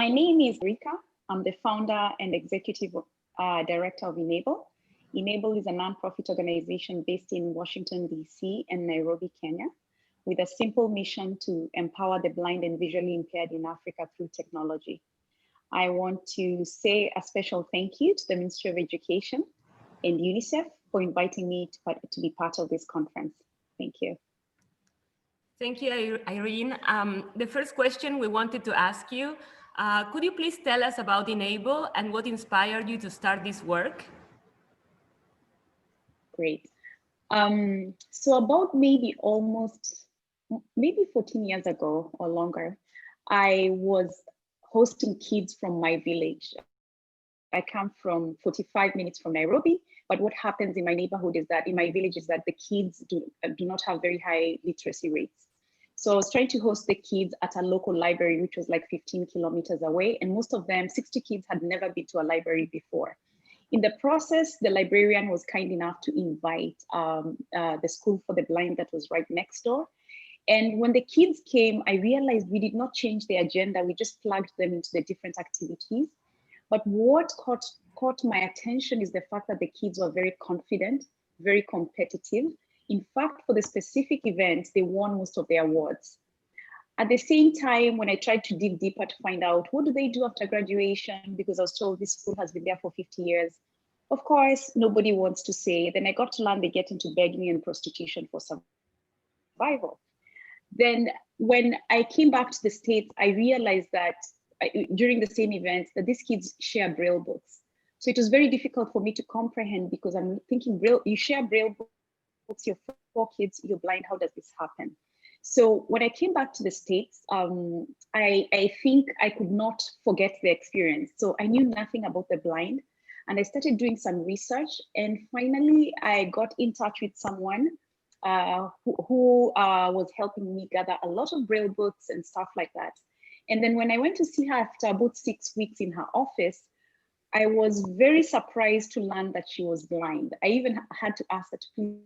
My name is Rika. I'm the founder and executive director of InABLE. InABLE is a nonprofit organization based in Washington, DC and Nairobi, Kenya, with a simple mission to empower the blind and visually impaired in Africa through technology. I want to say a special thank you to the Ministry of Education and UNICEF for inviting me to be part of this conference. Thank you. Thank you, Irene. The first question we wanted to ask you, could you please tell us about InABLE and what inspired you to start this work? Great. So about maybe 14 years ago or longer, I was hosting kids from my village. I come from 45 minutes from Nairobi, but what happens in my neighborhood is that in my village is that the kids do not have very high literacy rates. So I was trying to host the kids at a local library, which was like 15 kilometers away. And most of them, 60 kids, had never been to a library before. In the process, the librarian was kind enough to invite the school for the blind that was right next door. And when the kids came, I realized we did not change the agenda. We just plugged them into the different activities. But what caught my attention is the fact that the kids were very confident, very competitive. In fact, for the specific events, they won most of the awards. At the same time, when I tried to dig deeper to find out what do they do after graduation, because I was told this school has been there for 50 years, of course, nobody wants to say. Then I got to learn they get into begging and prostitution for survival. Then when I came back to the States, I realized that during the same events that these kids share Braille books. So it was very difficult for me to comprehend because I'm thinking, Braille, you share Braille books, you're 4 kids, you're blind, how does this happen? So when I came back to the States, I think I could not forget the experience. So I knew nothing about the blind and I started doing some research, and finally I got in touch with someone who was helping me gather a lot of Braille books and stuff like that. And then when I went to see her after about 6 weeks in her office, I was very surprised to learn that she was blind. I even had to ask her to please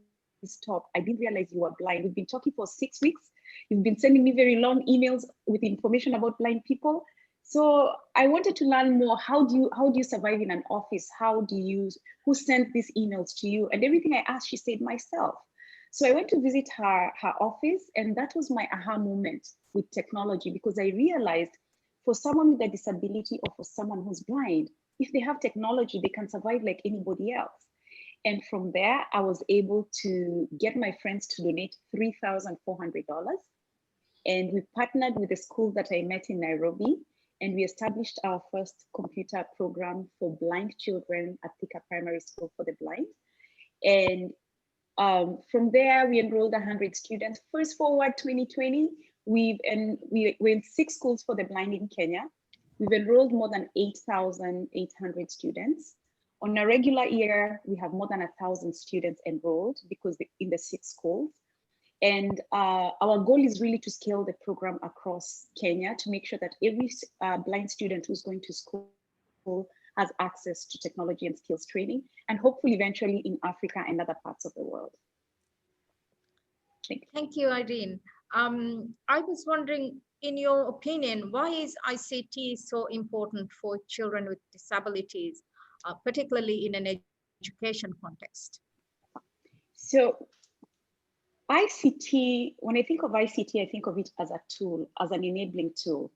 stop. I didn't realize you were blind. We've been talking for 6 weeks. You've been sending me very long emails with information about blind people. So I wanted to learn more. How do you survive in an office? Who sent these emails to you? And everything I asked, she said myself. So I went to visit her office, and that was my aha moment with technology, because I realized for someone with a disability or for someone who's blind, if they have technology, they can survive like anybody else. And from there, I was able to get my friends to donate $3,400. And we partnered with the school that I met in Nairobi, and we established our first computer program for blind children at Thika Primary School for the Blind. And from there, we enrolled 100 students. First Forward 2020, we're in 6 schools for the blind in Kenya. We've enrolled more than 8,800 students. On a regular year, we have more than 1,000 students enrolled because in the 6 schools. And our goal is really to scale the program across Kenya to make sure that every blind student who's going to school has access to technology and skills training, and hopefully eventually in Africa and other parts of the world. Thank you, Irene. I was wondering, in your opinion, why is ICT so important for children with disabilities, particularly in an education context? So ICT, when I think of ICT, I think of it as a tool, as an enabling tool.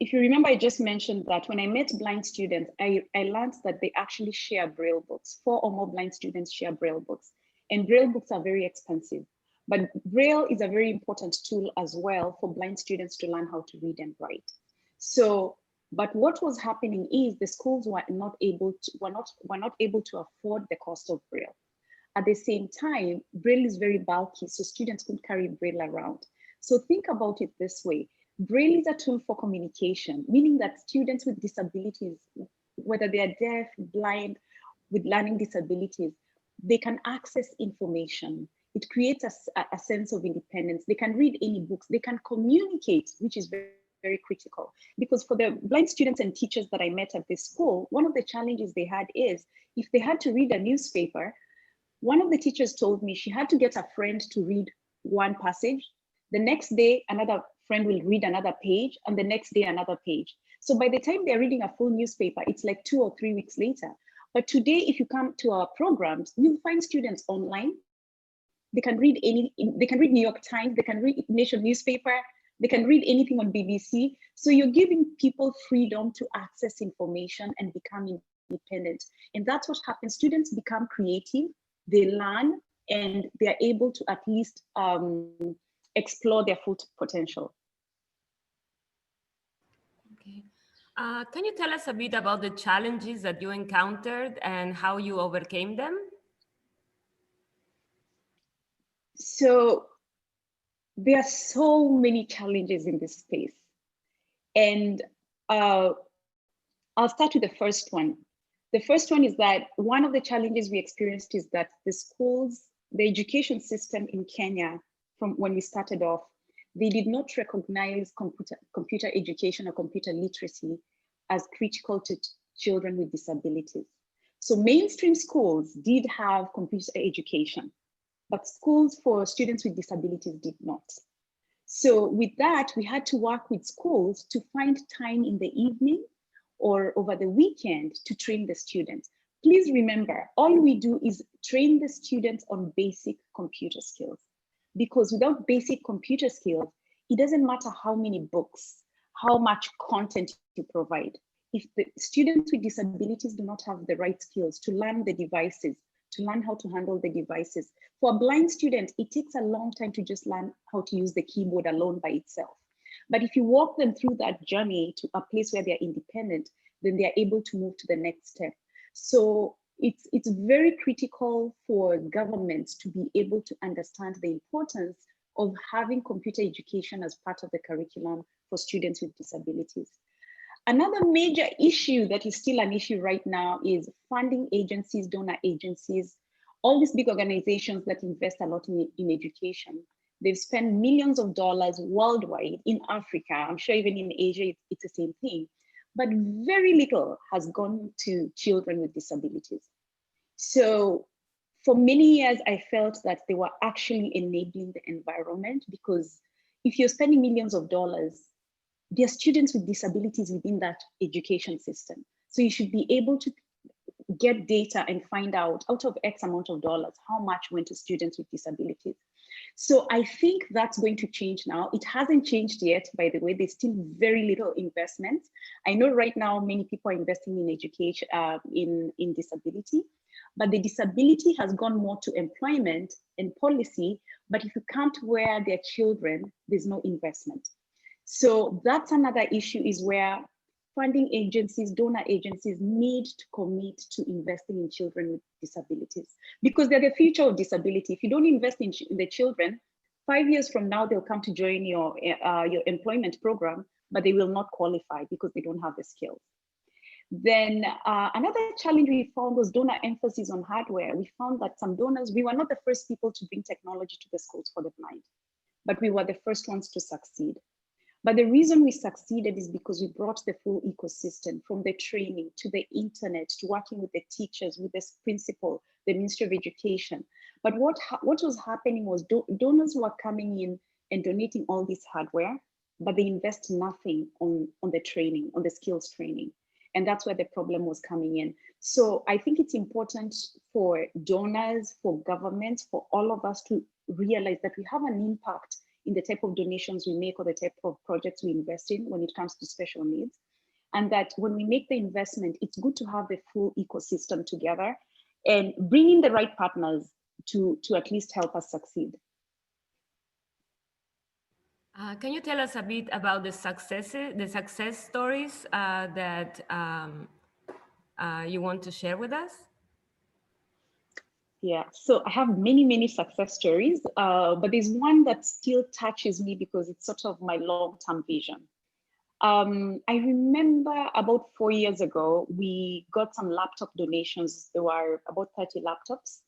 If you remember, I just mentioned that when I met blind students, I learned that they actually share Braille books. 4 or more blind students share Braille books. And Braille books are very expensive. But Braille is a very important tool as well for blind students to learn how to read and write. So, but what was happening is the schools were not able to afford the cost of Braille. At the same time, Braille is very bulky, so students couldn't carry Braille around. So think about it this way. Braille is a tool for communication, meaning that students with disabilities, whether they are deaf, blind, with learning disabilities, they can access information. It creates a sense of independence. They can read any books. They can communicate, which is very, very critical. Because for the blind students and teachers that I met at this school, one of the challenges they had is if they had to read a newspaper, one of the teachers told me she had to get a friend to read one passage. The next day, another friend will read another page, and the next day another page. So by the time they're reading a full newspaper, it's like 2 or 3 weeks later. But today, if you come to our programs, you'll find students online. They can read New York Times, they can read Nation newspaper, they can read anything on BBC. So you're giving people freedom to access information and become independent. And that's what happens. Students become creative, they learn, and they're able to at least explore their full potential. Okay. Can you tell us a bit about the challenges that you encountered and how you overcame them? So there are so many challenges in this space. And I'll start with the first one. The first one is that one of the challenges we experienced is that the schools, the education system in Kenya, from when we started off, they did not recognize computer education or computer literacy as critical to children with disabilities. So mainstream schools did have computer education, but schools for students with disabilities did not. So with that, we had to work with schools to find time in the evening or over the weekend to train the students. Please remember, all we do is train the students on basic computer skills, because without basic computer skills, it doesn't matter how many books, how much content you provide. If the students with disabilities do not have the right skills to learn the devices, to learn how to handle the devices. For a blind student, it takes a long time to just learn how to use the keyboard alone by itself. But if you walk them through that journey to a place where they're independent, then they're able to move to the next step. So it's very critical for governments to be able to understand the importance of having computer education as part of the curriculum for students with disabilities. Another major issue that is still an issue right now is funding agencies, donor agencies, all these big organizations that invest a lot in education. They've spent millions of dollars worldwide in Africa. I'm sure even in Asia, it's the same thing. But very little has gone to children with disabilities. So for many years, I felt that they were actually enabling the environment, because if you're spending millions of dollars, there are students with disabilities within that education system. So you should be able to get data and find out of X amount of dollars, how much went to students with disabilities. So I think that's going to change now. It hasn't changed yet, by the way. There's still very little investment. I know right now many people are investing in education, in disability, but the disability has gone more to employment and policy. But if you come to where they're children, there's no investment. So that's another issue, is where funding agencies, donor agencies need to commit to investing in children with disabilities, because they're the future of disability. If you don't invest in the children, 5 years from now, they'll come to join your employment program, but they will not qualify because they don't have the skills. Then another challenge we found was donor emphasis on hardware. We found that some donors, we were not the first people to bring technology to the schools for the blind, but we were the first ones to succeed. But the reason we succeeded is because we brought the full ecosystem, from the training to the internet, to working with the teachers, with the principal, the Ministry of Education. But what was happening was donors were coming in and donating all this hardware, but they invest nothing on the training, on the skills training. And that's where the problem was coming in. So I think it's important for donors, for governments, for all of us to realize that we have an impact in the type of donations we make or the type of projects we invest in when it comes to special needs. And that when we make the investment, it's good to have the full ecosystem together and bring in the right partners to at least help us succeed. Can you tell us a bit about the success stories that you want to share with us? Yeah, so I have many success stories, but there's one that still touches me because it's sort of my long-term vision. I remember about 4 years ago, we got some laptop donations. There were about 30 laptops.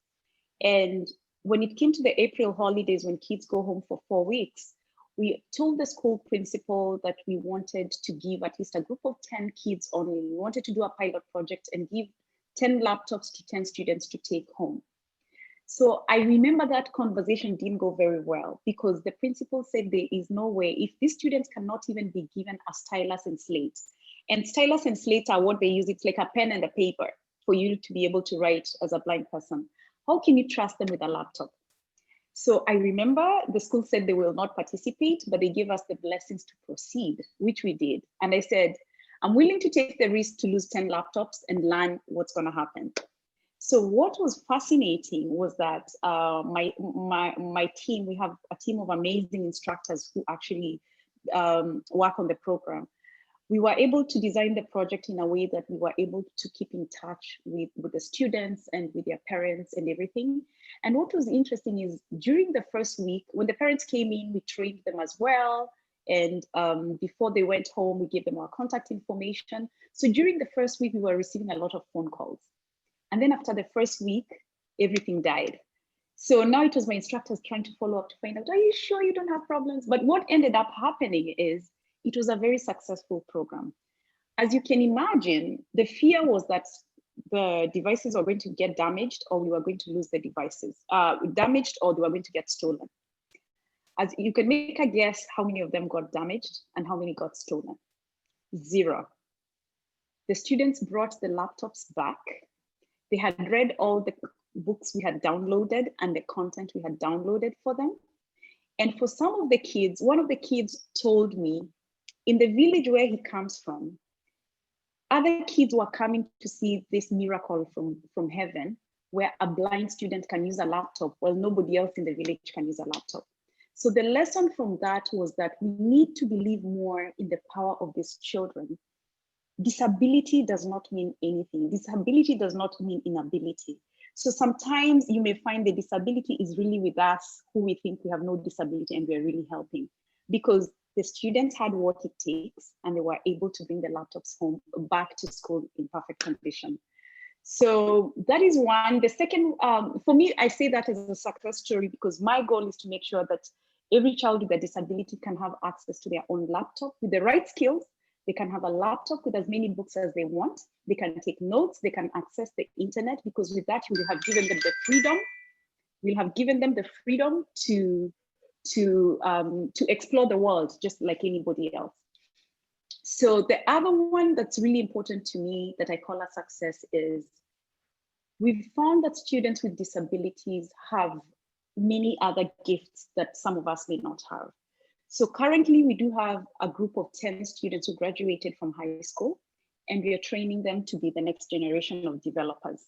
And when it came to the April holidays, when kids go home for 4 weeks, we told the school principal that we wanted to give at least a group of 10 kids only. We wanted to do a pilot project and give 10 laptops to 10 students to take home. So I remember that conversation didn't go very well because the principal said there is no way, if these students cannot even be given a stylus and slate, and stylus and slate are what they use, it's like a pen and a paper for you to be able to write as a blind person. How can you trust them with a laptop? So I remember the school said they will not participate, but they gave us the blessings to proceed, which we did. And I said, I'm willing to take the risk to lose 10 laptops and learn what's going to happen. So what was fascinating was that my team, we have a team of amazing instructors who actually work on the program. We were able to design the project in a way that we were able to keep in touch with the students and with their parents and everything. And what was interesting is during the first week, when the parents came in, we trained them as well. And before they went home, we gave them our contact information. So during the first week, we were receiving a lot of phone calls. And then after the first week, everything died. So now it was my instructors trying to follow up to find out, are you sure you don't have problems? But what ended up happening is it was a very successful program. As you can imagine, the fear was that the devices were going to get damaged or we were going to lose the devices, damaged or they were going to get stolen. As you can make a guess how many of them got damaged and how many got stolen. 0. The students brought the laptops back. They had read all the books we had downloaded and the content we had downloaded for them. And for some of the kids, one of the kids told me, in the village where he comes from, other kids were coming to see this miracle from heaven, where a blind student can use a laptop while nobody else in the village can use a laptop. So the lesson from that was that we need to believe more in the power of these children. Disability does not mean anything. Disability does not mean inability. So sometimes you may find the disability is really with us who we think we have no disability and we're really helping, because the students had what it takes and they were able to bring the laptops home back to school in perfect condition. So that is one. The second, for me, I say that as a success story because my goal is to make sure that every child with a disability can have access to their own laptop with the right skills. They can have a laptop with as many books as they want. They can take notes, they can access the internet, because with that, we will have given them the freedom. We'll have given them the freedom to explore the world just like anybody else. So the other one that's really important to me that I call a success is we've found that students with disabilities have many other gifts that some of us may not have. So currently we do have a group of 10 students who graduated from high school, and we are training them to be the next generation of developers.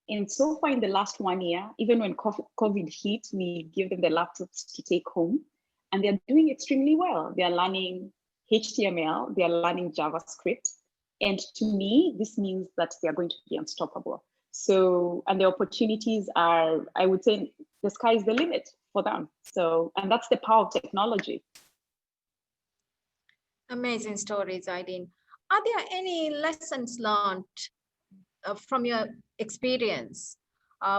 And so far in the last 1 year, even when COVID hit, we give them the laptops to take home, and they're doing extremely well. They're learning HTML, they're learning JavaScript. And to me, this means that they're going to be unstoppable. So, and the opportunities are, I would say, the sky is the limit for them. So, and that's the power of technology. Amazing stories, Irene. Are there any lessons learned from your experience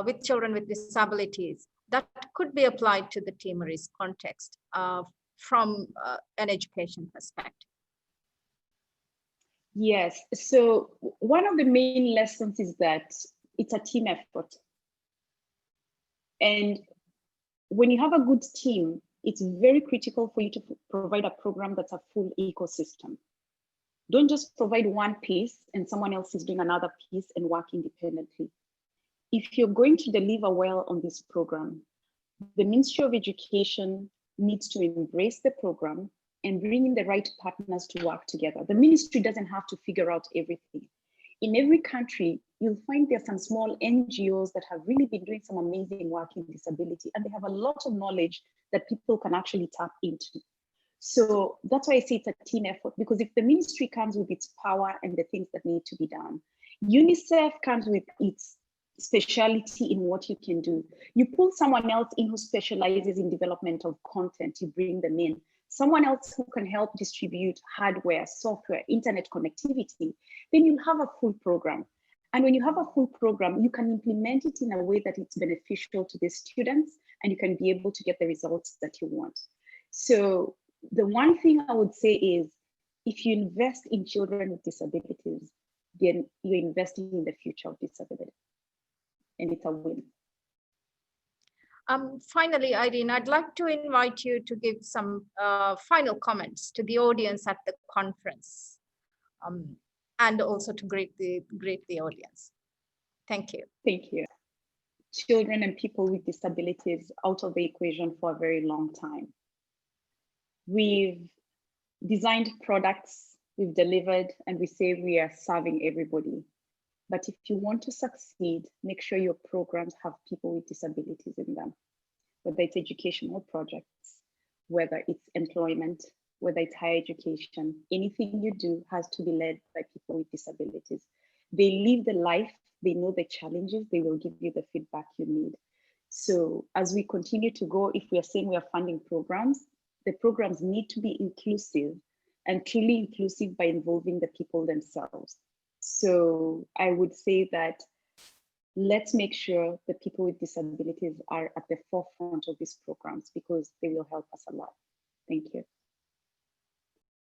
with children with disabilities that could be applied to the Timorese context from an education perspective? Yes, so one of the main lessons is that it's a team effort. And when you have a good team, it's very critical for you to provide a program that's a full ecosystem. Don't just provide one piece and someone else is doing another piece and work independently. If you're going to deliver well on this program, the Ministry of Education needs to embrace the program and bring in the right partners to work together. The ministry doesn't have to figure out everything. In every country, you'll find there's some small NGOs that have really been doing some amazing work in disability, and they have a lot of knowledge that people can actually tap into. So that's why I say it's a team effort, because if the ministry comes with its power and the things that need to be done, UNICEF comes with its speciality in what you can do. You pull someone else in who specializes in development of content, you bring them in. Someone else who can help distribute hardware, software, internet connectivity, then you'll have a full program. And when you have a full program, you can implement it in a way that it's beneficial to the students and you can be able to get the results that you want. So the one thing I would say is, if you invest in children with disabilities, then you're investing in the future of disability. And it's a win. Finally, Irene, I'd like to invite you to give some final comments to the audience at the conference, and also to greet the audience. Thank you. Thank you. Children and people with disabilities out of the equation for a very long time. We've designed products, we've delivered, and we say we are serving everybody. But if you want to succeed, make sure your programs have people with disabilities in them, whether it's educational projects, whether it's employment, whether it's higher education. Anything you do has to be led by people with disabilities. They live the life, they know the challenges, they will give you the feedback you need. So as we continue to go, if we are saying we are funding programs, the programs need to be inclusive and truly inclusive by involving the people themselves. So I would say that let's make sure the people with disabilities are at the forefront of these programs because they will help us a lot. Thank you.